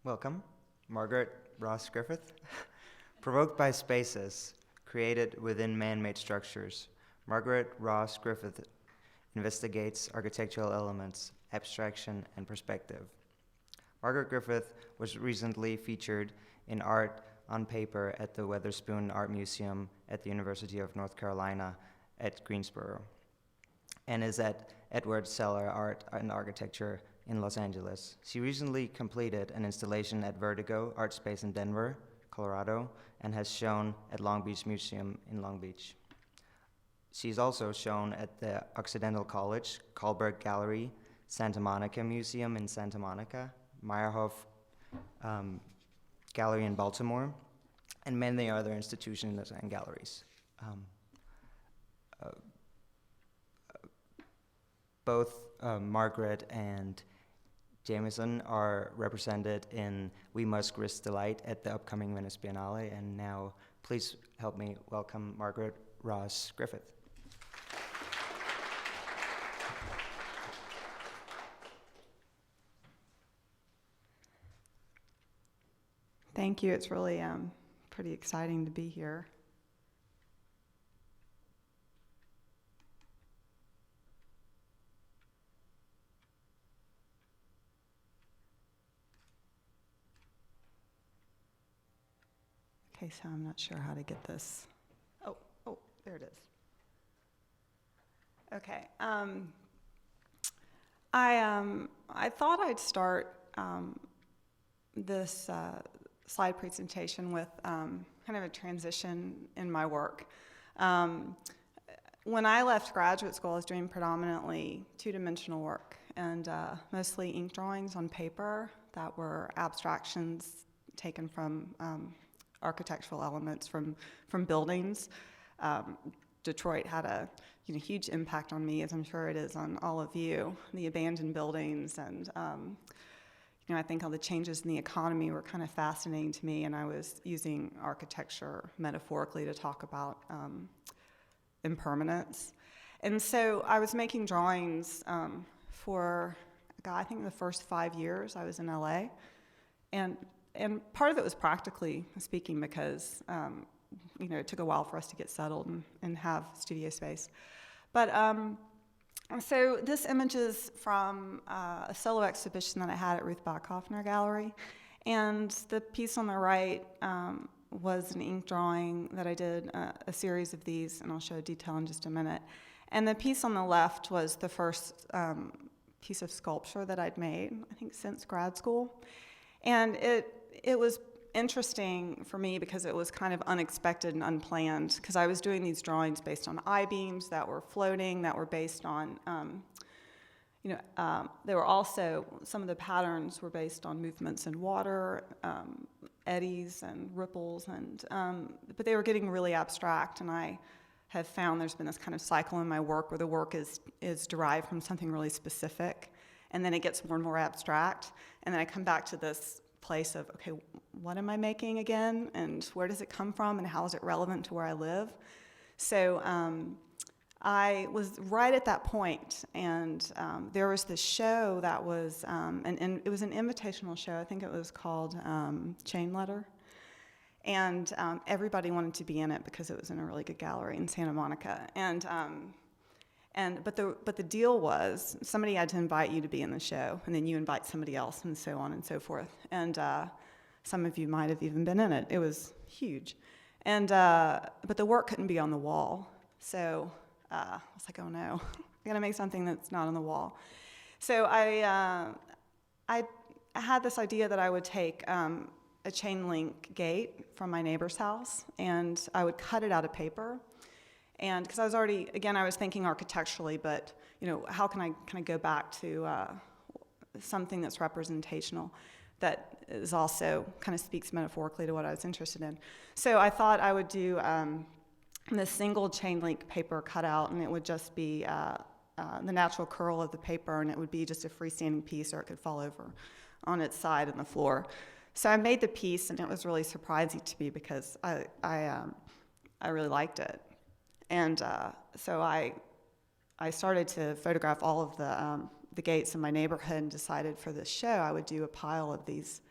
Welcome, Margaret Ross Griffith. Provoked by spaces created within man-made structures, Margaret Ross Griffith investigates architectural elements, abstraction, and perspective. Margaret Griffith was recently featured in Art on Paper at the Weatherspoon Art Museum at the University of North Carolina at Greensboro, and is at Edward Seller Art and Architecture in Los Angeles. She recently completed an installation at Vertigo Art Space in Denver, Colorado, and has shown at Long Beach Museum in Long Beach. She's also shown at the Occidental College, Kahlberg Gallery, Santa Monica Museum in Santa Monica, Meyerhoff Gallery in Baltimore, and many other institutions and galleries. Both Margaret and Jameson are represented in We Must Risk Delight at the upcoming Venice Biennale, and now please help me welcome Margaret Ross Griffith. Thank you. It's really pretty exciting to be here. Okay, so I'm not sure how to get this. Oh, there it is. Okay. I thought I'd start this slide presentation with kind of a transition in my work. When I left graduate school, I was doing predominantly two-dimensional work and mostly ink drawings on paper that were abstractions taken from architectural elements from buildings. Detroit had a huge impact on me, as I'm sure it is on all of you. The abandoned buildings and I think all the changes in the economy were kind of fascinating to me, and I was using architecture metaphorically to talk about impermanence. And so I was making drawings for, I think the first 5 years I was in LA. And part of it was practically speaking because, it took a while for us to get settled and have studio space. But so this image is from a solo exhibition that I had at Ruth Bachhoffner Gallery. And the piece on the right was an ink drawing that I did, a series of these, and I'll show a detail in just a minute. And the piece on the left was the first piece of sculpture that I'd made, I think, since grad school. And it was interesting for me because it was kind of unexpected and unplanned, because I was doing these drawings based on I-beams that were floating, that were based on, they were also, some of the patterns were based on movements in water, eddies and ripples, and but they were getting really abstract, and I have found there's been this kind of cycle in my work where the work is derived from something really specific, and then it gets more and more abstract, and then I come back to this place of, okay, what am I making again, and where does it come from, and how is it relevant to where I live? So I was right at that point, and there was this show that was, it was an invitational show. I think it was called Chain Letter, and everybody wanted to be in it because it was in a really good gallery in Santa Monica, but the deal was somebody had to invite you to be in the show, and then you invite somebody else, and so on and so forth. And some of you might have even been in it. It was huge, and but the work couldn't be on the wall. So I was like, oh no, I gotta make something that's not on the wall. So I had this idea that I would take a chain link gate from my neighbor's house, and I would cut it out of paper. And because I was already, again, I was thinking architecturally, but how can I kind of go back to something that's representational, that is also kind of speaks metaphorically to what I was interested in. So I thought I would do this single chain link paper cutout, and it would just be the natural curl of the paper, and it would be just a freestanding piece, or it could fall over on its side on the floor. So I made the piece, and it was really surprising to me because I really liked it. And so I started to photograph all of the gates in my neighborhood, and decided for this show I would do a pile of these,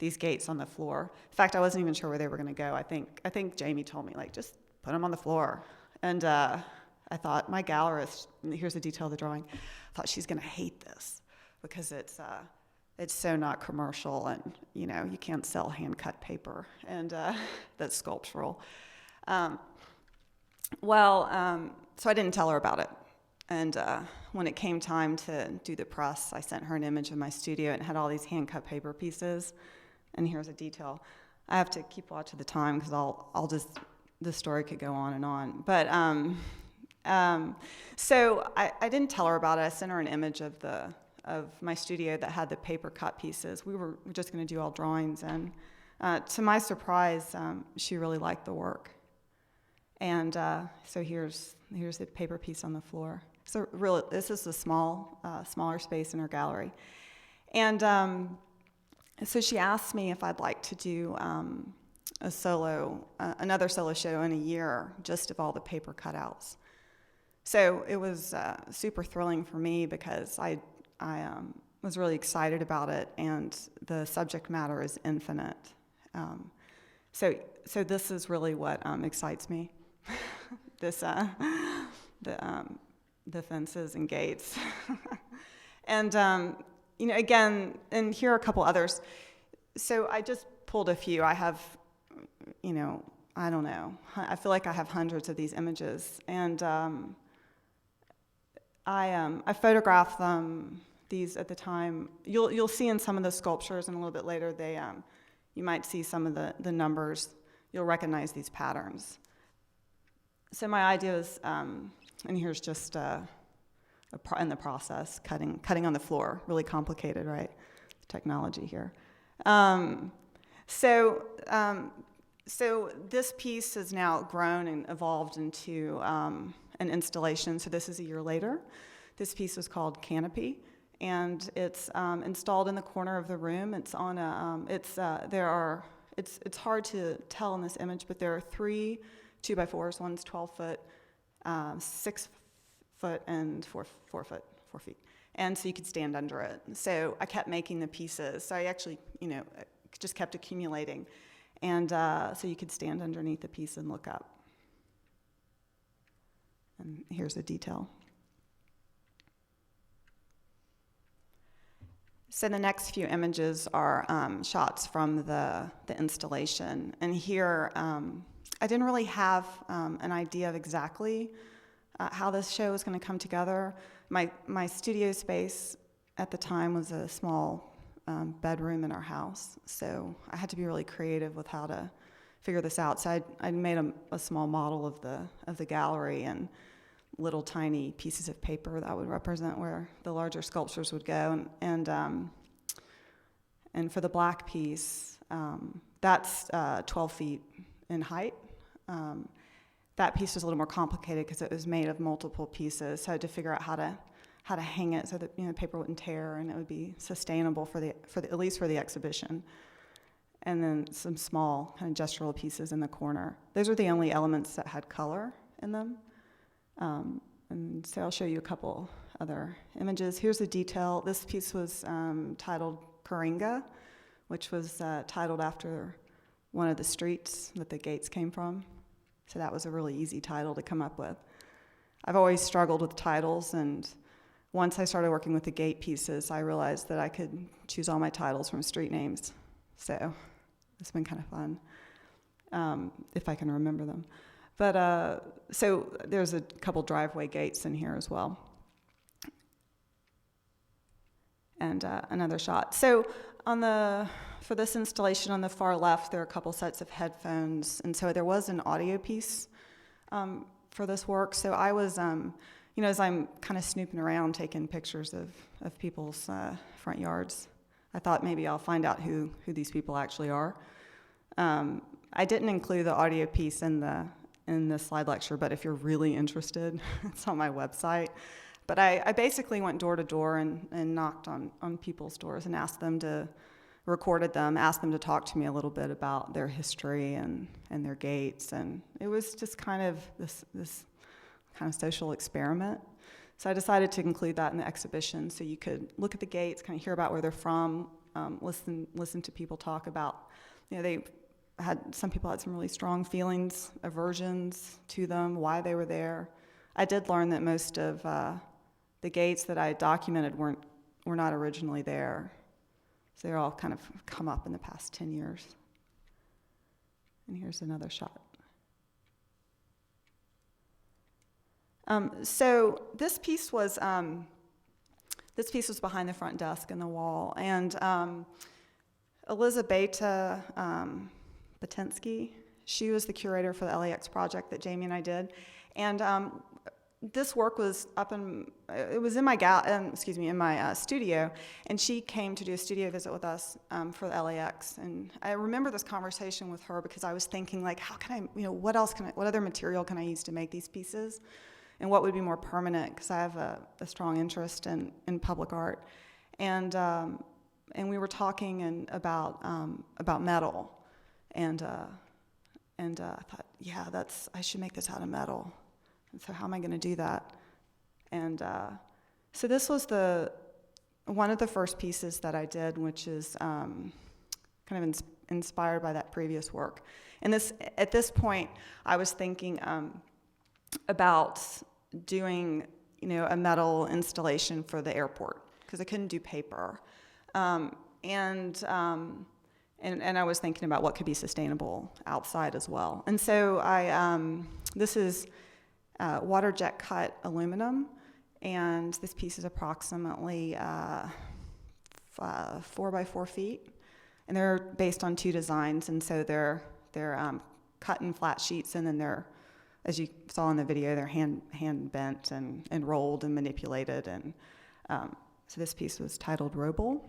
these gates on the floor. In fact, I wasn't even sure where they were going to go. I think Jamie told me, like, just put them on the floor. And I thought, my gallerist, here's a detail of the drawing, I thought she's going to hate this because it's so not commercial, and you can't sell hand-cut paper, and that's sculptural. So I didn't tell her about it. And when it came time to do the press, I sent her an image of my studio, and it had all these hand-cut paper pieces. And here's a detail. I have to keep watch of the time because I'll just, the story could go on and on. But so I didn't tell her about it. I sent her an image of my studio that had the paper cut pieces. We were just going to do all drawings, and to my surprise, she really liked the work. And so here's the paper piece on the floor. So really, this is a smaller space in her gallery. And so she asked me if I'd like to do another solo show in a year, just of all the paper cutouts. So it was super thrilling for me because I was really excited about it, and the subject matter is infinite. So this is really what excites me. This the fences and gates, and again, and here are a couple others. So I just pulled a few. I have, I don't know. I feel like I have hundreds of these images, and I photographed them. These at the time. You'll see in some of the sculptures, and a little bit later, you might see some of the numbers. You'll recognize these patterns. So my idea is, and here's just in the process, cutting on the floor. Really complicated, right? Technology here. So this piece has now grown and evolved into an installation. So this is a year later. This piece was called Canopy, and it's installed in the corner of the room. It's on a. It's hard to tell in this image, but there are 3 2x4s. One's 12 foot, 6 foot, and 4 feet. And so you could stand under it. So I kept making the pieces. So I actually, just kept accumulating. And so you could stand underneath the piece and look up. And here's a detail. So the next few images are shots from the installation. And here, I didn't really have an idea of exactly how this show was going to come together. My studio space at the time was a small bedroom in our house, so I had to be really creative with how to figure this out. So I made a small model of the gallery and little tiny pieces of paper that would represent where the larger sculptures would go. And for the black piece, that's 12 feet in height. That piece was a little more complicated because it was made of multiple pieces, so I had to figure out how to hang it so that the paper wouldn't tear and it would be sustainable for at least for the exhibition. And then some small kind of gestural pieces in the corner. Those are the only elements that had color in them. And so I'll show you a couple other images. Here's a detail. This piece was titled Inga, which was titled after one of the streets that the gates came from. So that was a really easy title to come up with. I've always struggled with titles, and once I started working with the gate pieces, I realized that I could choose all my titles from street names. So it's been kind of fun, if I can remember them. But so there's a couple driveway gates in here as well. And another shot. So for this installation on the far left, there are a couple sets of headphones, and so there was an audio piece for this work. So I was, as I'm kind of snooping around taking pictures of people's front yards, I thought maybe I'll find out who these people actually are. I didn't include the audio piece in the slide lecture, but if you're really interested, it's on my website. But I basically went door to door and knocked on people's doors and recorded them, asked them to talk to me a little bit about their history and their gates. And it was just kind of this kind of social experiment. So I decided to include that in the exhibition so you could look at the gates, kind of hear about where they're from, listen to people talk about, some people had some really strong feelings, aversions to them, why they were there. I did learn that most of the gates that I documented were not originally there. So they're all kind of come up in the past 10 years. And here's another shot. So this piece was behind the front desk in the wall, and Elizabeta Batinsky, she was the curator for the LAX project that Jamie and I did, and this work was in my studio, and she came to do a studio visit with us for the LAX, and I remember this conversation with her because I was thinking, like, how can I, what other material can I use to make these pieces? And what would be more permanent, because I have a strong interest in public art, and we were talking about metal, and I thought, yeah, I should make this out of metal. And so how am I going to do that? And so this was one of the first pieces that I did, which is kind of inspired by that previous work. And at this point, I was thinking about doing, a metal installation for the airport, because I couldn't do paper, and I was thinking about what could be sustainable outside as well. And so this is water jet cut aluminum, and this piece is approximately 4 by 4 feet, and they're based on 2 designs, and so they're cut in flat sheets, and then they're, as you saw in the video, they're hand bent and rolled and manipulated. And so this piece was titled Roble,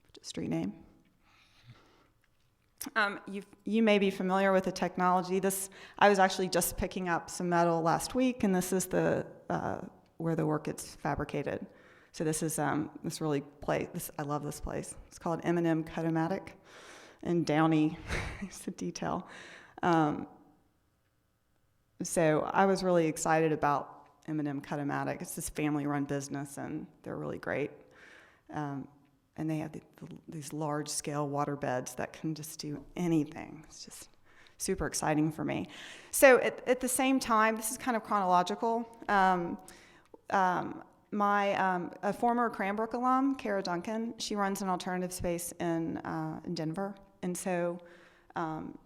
which is a street name. You may be familiar with the technology. I was actually just picking up some metal last week, and this is where the work gets fabricated. So this is this really place. I love this place. It's called M&M Cut-O-Matic in Downey. It's the detail. So I was really excited about M&M Cut-O-Matic. It's this family-run business, and they're really great. And they have these large-scale water beds that can just do anything. It's just super exciting for me. So at the same time, this is kind of chronological. A former Cranbrook alum, Kara Duncan, she runs an alternative space in Denver, and so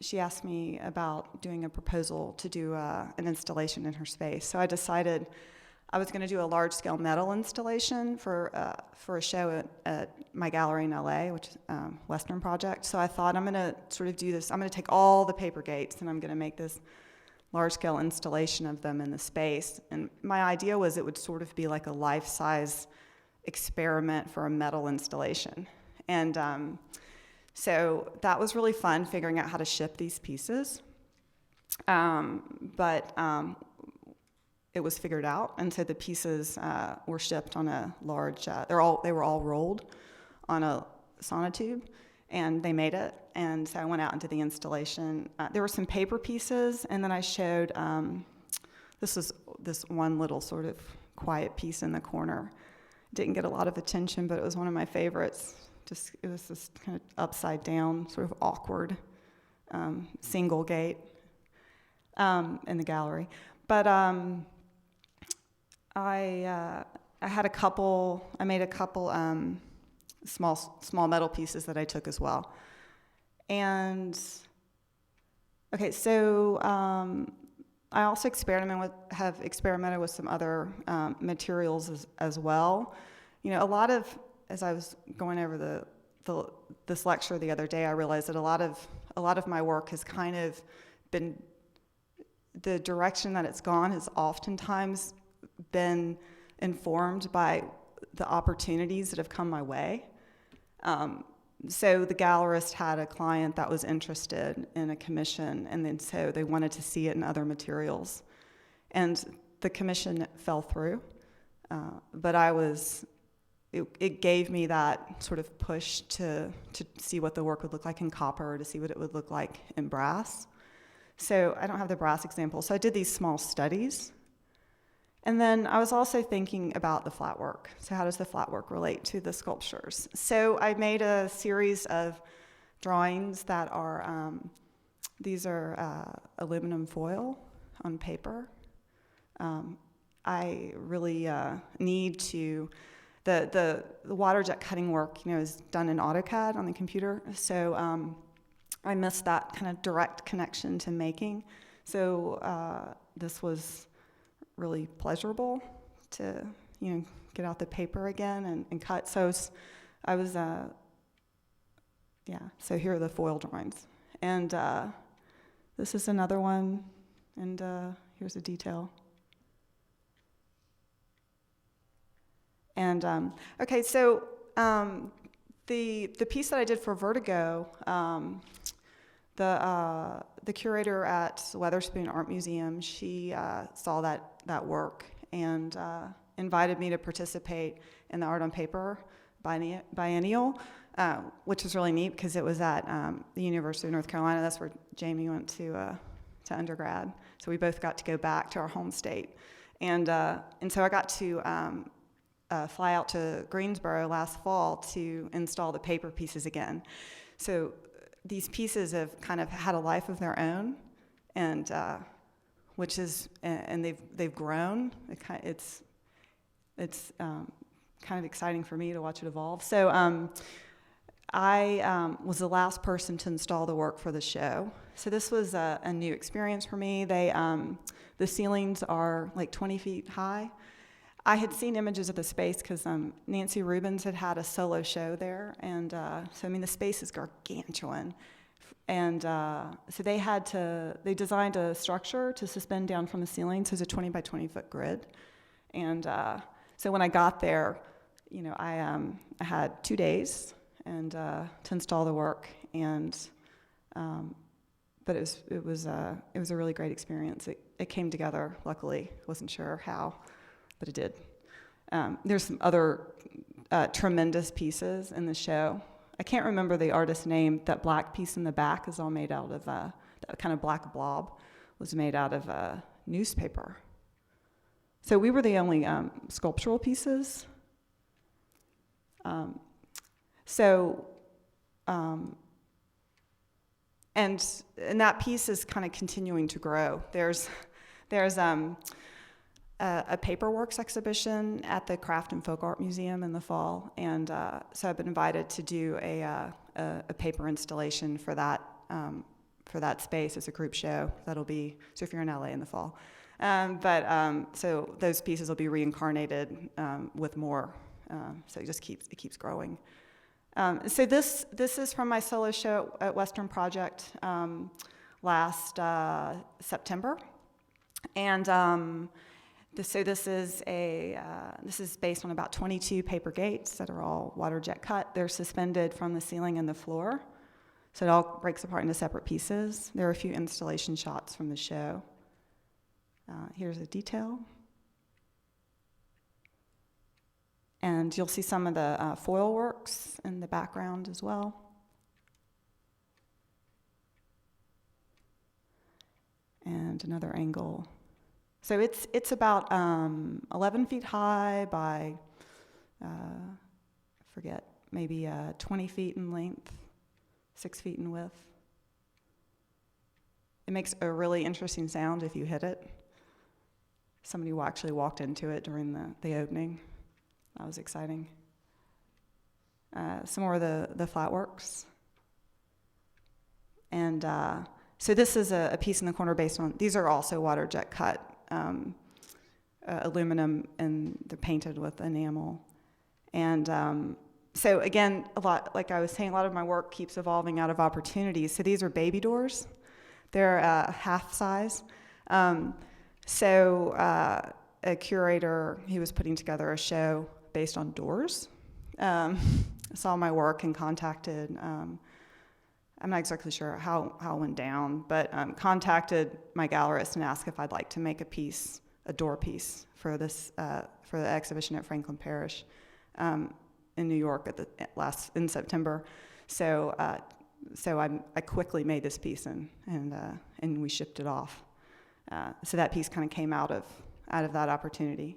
she asked me about doing a proposal to do an installation in her space. So I decided I was going to do a large-scale metal installation for a show at my gallery in LA, which is Western Project. So I thought, I'm going to sort of do this. I'm going to take all the paper gates, and I'm going to make this large-scale installation of them in the space. And my idea was it would sort of be like a life-size experiment for a metal installation. And so that was really fun, figuring out how to ship these pieces. But it was figured out, and so the pieces were shipped on a large. They were all rolled on a sonotube, and they made it. And so I went out into the installation. There were some paper pieces, and then I showed. This was this one little sort of quiet piece in the corner. Didn't get a lot of attention, but it was one of my favorites. It was this kind of upside down, sort of awkward single gate in the gallery. But I made a couple small metal pieces that I took as well. And okay, so I also have experimented with some other materials as well. A lot of, as I was going over this lecture the other day, I realized that a lot of my work has kind of been, the direction that it's gone has oftentimes been informed by the opportunities that have come my way. So the gallerist had a client that was interested in a commission, and then so they wanted to see it in other materials. And the commission fell through, but it gave me that sort of push to see what the work would look like in copper, to see what it would look like in brass. So I don't have the brass example. So I did these small studies, And then I was also thinking about the flat work. So how does the flat work relate to the sculptures? So I made a series of drawings that are, these are aluminum foil on paper. I really need to, the water jet cutting work, is done in AutoCAD on the computer. So I missed that kind of direct connection to making. So this was really pleasurable to, get out the paper again and cut. So I was, so here are the foil drawings. And this is another one, and here's a detail. And, okay, so the piece that I did for Vertigo, the curator at Weatherspoon Art Museum, she saw that work and invited me to participate in the Art on Paper biennial, which was really neat because it was at the University of North Carolina. That's where Jamie went to undergrad. So we both got to go back to our home state. And so I got to fly out to Greensboro last fall to install the paper pieces again. So these pieces have kind of had a life of their own, and which is, and they've grown. It's kind of exciting for me to watch it evolve. So I was the last person to install the work for the show. So this was a new experience for me. The ceilings are like 20 feet high. I had seen images of the space because Nancy Rubens had a solo show there, and the space is gargantuan. And so they designed a structure to suspend down from the ceiling, so it's a 20 by 20 foot grid. And so when I got there, I had 2 days and to install the work, and but it was a really great experience. It came together. Luckily, wasn't sure how, but it did. There's some other tremendous pieces in the show. I can't remember the artist's name. That black piece in the back is all made out of, that kind of black blob was made out of newspaper. So we were the only sculptural pieces. And that piece is kind of continuing to grow. There's a paperworks exhibition at the Craft and Folk Art Museum in the fall, and so I've been invited to do a paper installation for that space as a group show. That'll be, so if you're in LA in the fall. So those pieces will be reincarnated with more. So it keeps growing. So this is from my solo show at Western Project last September, and this is based on about 22 paper gates that are all water jet cut. They're suspended from the ceiling and the floor, so it all breaks apart into separate pieces. There are a few installation shots from the show. Here's a detail. And you'll see some of the foil works in the background as well. And another angle. So it's about 11 feet high by, maybe 20 feet in length, 6 feet in width. It makes a really interesting sound if you hit it. Somebody actually walked into it during the opening. That was exciting. Some more of the flatworks. And so this is a piece in the corner based on, these are also water jet cut aluminum, and they're painted with enamel. And so again, a lot, like I was saying, a lot of my work keeps evolving out of opportunities. So these are baby doors. They're half size. So a curator, he was putting together a show based on doors, saw my work and contacted, I'm not exactly sure how it went down, but contacted my gallerist and asked if I'd like to make a door piece for this, for the exhibition at Franklin Parish in New York in September. So I quickly made this piece and we shipped it off. So that piece kind of came out of out of that opportunity.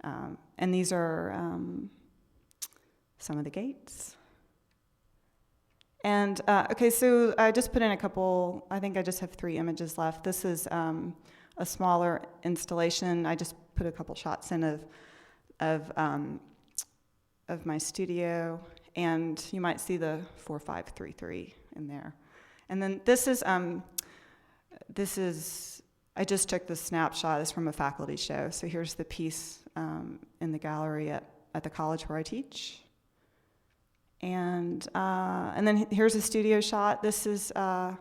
And these are some of the gates. And, okay, so I just put in a couple, I think I just have 3 images left. This is a smaller installation. I just put a couple shots in of my studio, and you might see the 4533 in there. And then this is I just took the snapshot. It's from a faculty show. So here's the piece in the gallery at the college where I teach. And then here's a studio shot. This is a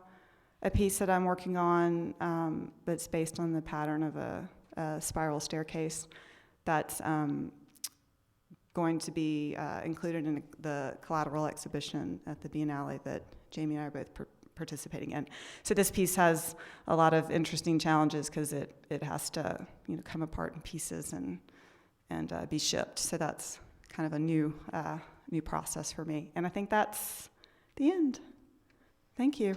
piece that I'm working on that's based on the pattern of a spiral staircase that's going to be included in the collateral exhibition at the Biennale that Jamie and I are both participating in. So this piece has a lot of interesting challenges because it has to come apart in pieces and be shipped. So that's kind of a new process for me. And I think that's the end. Thank you.